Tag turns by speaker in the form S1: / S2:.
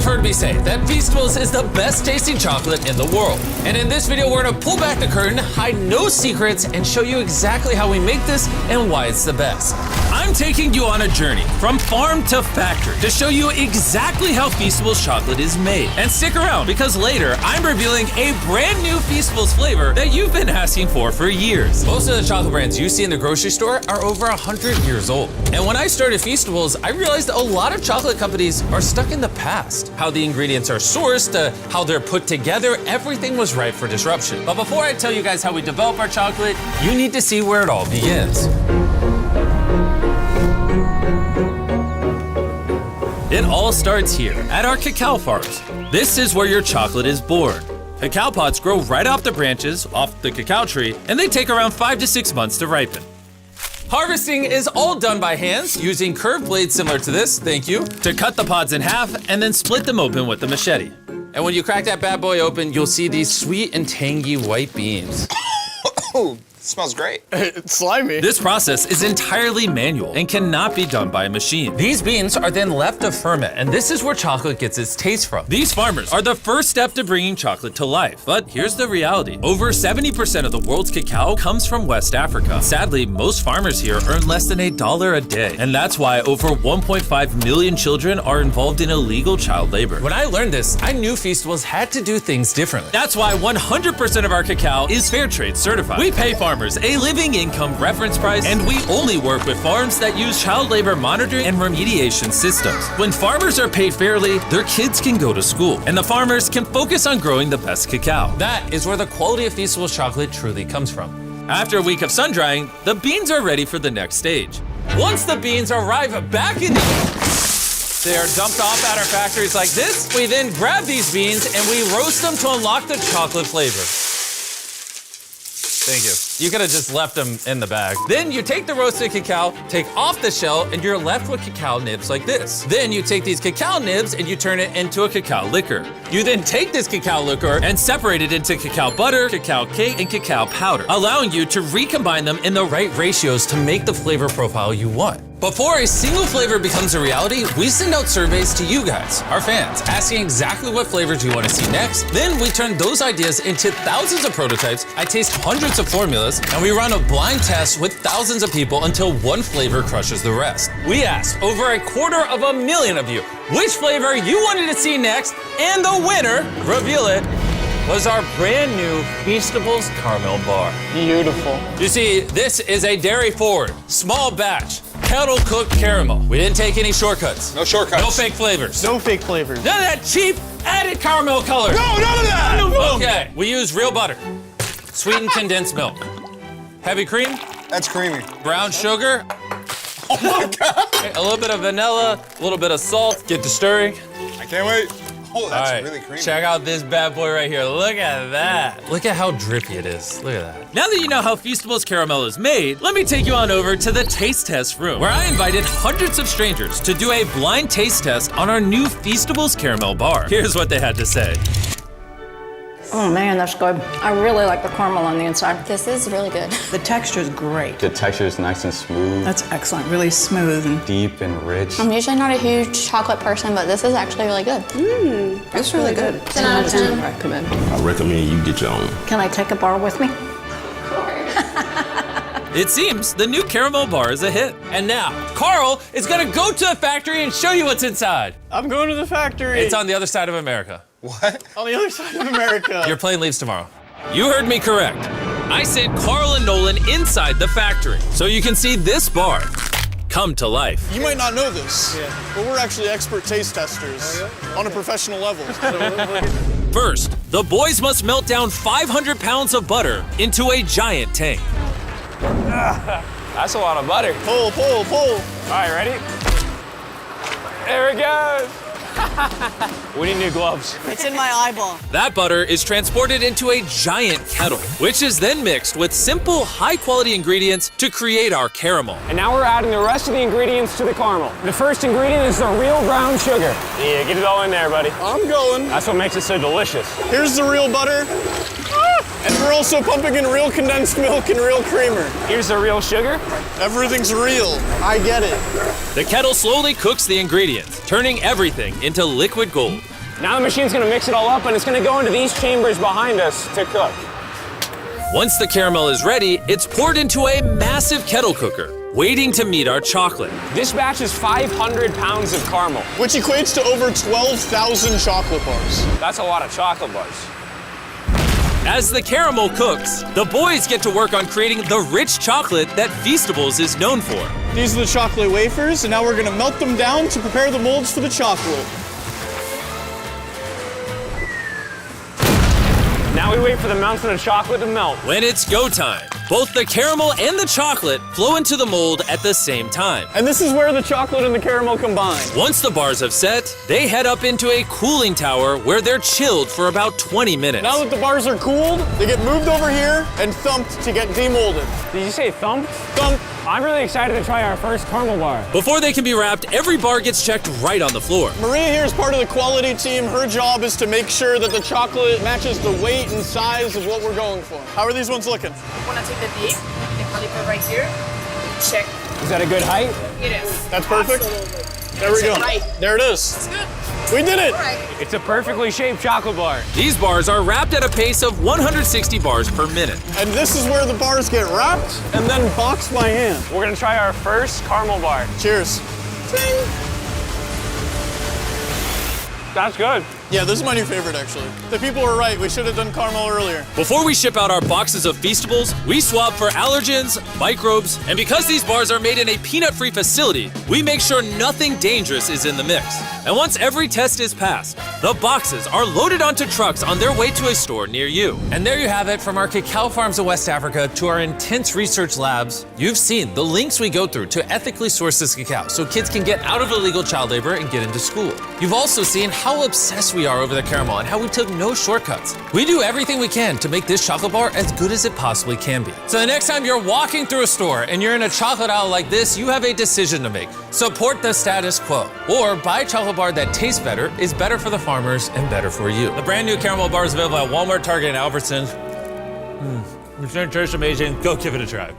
S1: you've heard me say that Feastables is the best tasting chocolate in the world. And in this video, we're gonna pull back the curtain, hide no secrets, and show you exactly how we make this and why it's the best. I'm taking you on a journey from farm to factory to show you exactly how Feastables chocolate is made. And stick around, because later I'm revealing a brand new Feastables flavor that you've been asking for years. Most of the chocolate brands you see in the grocery store are over 100 years old. And when I started Feastables, I realized that a lot of chocolate companies are stuck in the past. How the ingredients are sourced, how they're put together, everything was ripe for disruption. But before I tell you guys how we develop our chocolate, you need to see where it all begins. It all starts here, at our cacao farms. This is where your chocolate is born. Cacao pods grow right off the branches, off the cacao tree, and they take around 5 to 6 months to ripen. Harvesting is all done by hands, using curved blades similar to this, thank you, to cut the pods in half and then split them open with a machete. And when you crack that bad boy open, you'll see these sweet and tangy white beans.
S2: Oh, it smells great.
S3: It's slimy.
S1: This process is entirely manual and cannot be done by a machine. These beans are then left to ferment, and this is where chocolate gets its taste from. These farmers are the first step to bringing chocolate to life. But here's the reality. Over 70% of the world's cacao comes from West Africa. Sadly, most farmers here earn less than $1 a day. And that's why over 1.5 million children are involved in illegal child labor. When I learned this, I knew Feastables had to do things differently. That's why 100% of our cacao is fair trade certified. We pay farmers a living income reference price, and we only work with farms that use child labor monitoring and remediation systems. When farmers are paid fairly, their kids can go to school, and the farmers can focus on growing the best cacao. That is where the quality of Feastables chocolate truly comes from. After a week of sun drying, the beans are ready for the next stage. Once the beans arrive back in they are dumped off at our factories like this. We then grab these beans and we roast them to unlock the chocolate flavor. Thank you. You could have just left them in the bag. Then you take the roasted cacao, take off the shell, and you're left with cacao nibs like this. Then you take these cacao nibs and you turn it into a cacao liquor. You then take this cacao liquor and separate it into cacao butter, cacao cake, and cacao powder, allowing you to recombine them in the right ratios to make the flavor profile you want. Before a single flavor becomes a reality, we send out surveys to you guys, our fans, asking exactly what flavors you want to see next. Then we turn those ideas into thousands of prototypes. I taste hundreds of formulas, and we run a blind test with thousands of people until one flavor crushes the rest. We asked over 250,000 of you which flavor you wanted to see next, and the winner, reveal it, was our brand new Feastables Caramel Bar.
S3: Beautiful.
S1: You see, this is a dairy-forward, small batch, kettle-cooked caramel. We didn't take any shortcuts.
S2: No shortcuts.
S1: No fake flavors.
S3: No fake flavors.
S1: None of that cheap added caramel color.
S2: No, none of that!
S1: Okay, we use real butter, sweetened condensed milk, heavy cream,
S2: That's creamy.
S1: brown sugar,
S2: Oh my God!
S1: a little bit of vanilla, a little bit of salt. Get to stirring.
S2: I can't wait. Oh, that's
S1: All right,
S2: really creamy.
S1: check out this bad boy right here. Look at that. Look at how drippy it is. Look at that. Now that you know how Feastables caramel is made, let me take you on over to the taste test room, where I invited hundreds of strangers to do a blind taste test on our new Feastables Caramel Bar. Here's what they had to say.
S4: Oh man, that's good. I really like the caramel on the inside.
S5: This is really good.
S6: The texture is great.
S7: The texture is nice and smooth,
S6: That's excellent, really smooth and
S7: deep and rich.
S5: I'm usually not a huge chocolate person, but this is actually really good.
S6: it's really good.
S5: 10 out of 10.
S6: Recommend.
S8: I recommend you get your own.
S4: Can I take a bar with me?
S1: It seems the new caramel bar is a hit. And now, Carl is gonna go to the factory and show you what's inside.
S3: I'm going to the factory.
S1: It's on the other side of America.
S2: What?
S3: On the other side of America.
S1: Your plane leaves tomorrow. You heard me correct. I sent Carl and Nolan inside the factory, so you can see this bar come to life.
S3: You might not know this, but we're actually expert taste testers on a professional level.
S1: First, the boys must melt down 500 pounds of butter into a giant tank.
S9: That's a lot of butter.
S3: Pull, pull, pull.
S9: All right, ready? There it goes. We need new gloves.
S6: It's in my eyeball.
S1: That butter is transported into a giant kettle, which is then mixed with simple, high-quality ingredients to create our caramel.
S9: And now we're adding the rest of the ingredients to the caramel. The first ingredient is the real brown sugar. Yeah, get it all in there, buddy.
S3: I'm going.
S9: That's what makes it so delicious.
S3: Here's the real butter. And we're also pumping in real condensed milk and real creamer.
S9: Here's the real sugar.
S3: Everything's real. I get it.
S1: The kettle slowly cooks the ingredients, turning everything into liquid gold.
S9: Now the machine's gonna mix it all up and it's gonna go into these chambers behind us to cook.
S1: Once the caramel is ready, it's poured into a massive kettle cooker, waiting to meet our chocolate.
S9: This batch is 500 pounds of caramel.
S3: Which equates to over 12,000 chocolate bars.
S9: That's a lot of chocolate bars.
S1: As the caramel cooks, the boys get to work on creating the rich chocolate that Feastables is known for.
S3: These are the chocolate wafers, and now we're gonna melt them down to prepare the molds for the chocolate.
S9: Now we wait for the mountain of chocolate to melt.
S1: When it's go time, both the caramel and the chocolate flow into the mold at the same time.
S3: And this is where the chocolate and the caramel combine.
S1: Once the bars have set, they head up into a cooling tower where they're chilled for about 20 minutes.
S3: Now that the bars are cooled, they get moved over here and thumped to get demolded.
S9: Did you say thump?
S3: Thump.
S9: I'm really excited to try our first caramel bar.
S1: Before they can be wrapped, every bar gets checked right on the floor.
S3: Maria here is part of the quality team. Her job is to make sure that the chocolate matches the weight and size of what we're going for. How are these ones looking?
S8: Want to take the dip, the caliper right here. Check.
S9: Is that a good height?
S8: It is.
S3: That's perfect.
S8: Absolutely.
S3: There we go.
S8: Right.
S3: There it is.
S8: It's good.
S3: We did it.
S8: All right.
S9: It's a perfectly shaped chocolate bar.
S1: These bars are wrapped at a pace of 160 bars per minute.
S3: And this is where the bars get wrapped and then boxed by hand.
S9: We're gonna try our first caramel bar.
S3: Cheers.
S9: That's good.
S3: Yeah, this is my new favorite, actually. The people were right. We should have done caramel earlier.
S1: Before we ship out our boxes of Feastables, we swab for allergens, microbes, and because these bars are made in a peanut-free facility, we make sure nothing dangerous is in the mix. And once every test is passed, the boxes are loaded onto trucks on their way to a store near you. And there you have it, from our cacao farms of West Africa to our intense research labs. You've seen the links we go through to ethically source this cacao so kids can get out of illegal child labor and get into school. You've also seen how obsessed we are over the caramel and how we took no shortcuts. We do everything we can to make this chocolate bar as good as it possibly can be. So the next time you're walking through a store and you're in a chocolate aisle like this, you have a decision to make. Support the status quo, or buy a chocolate bar that tastes better, is better for the farmers, and better for you. The brand new caramel bar is available at Walmart, Target, and Albertsons. It's gonna taste amazing. Go give it a try.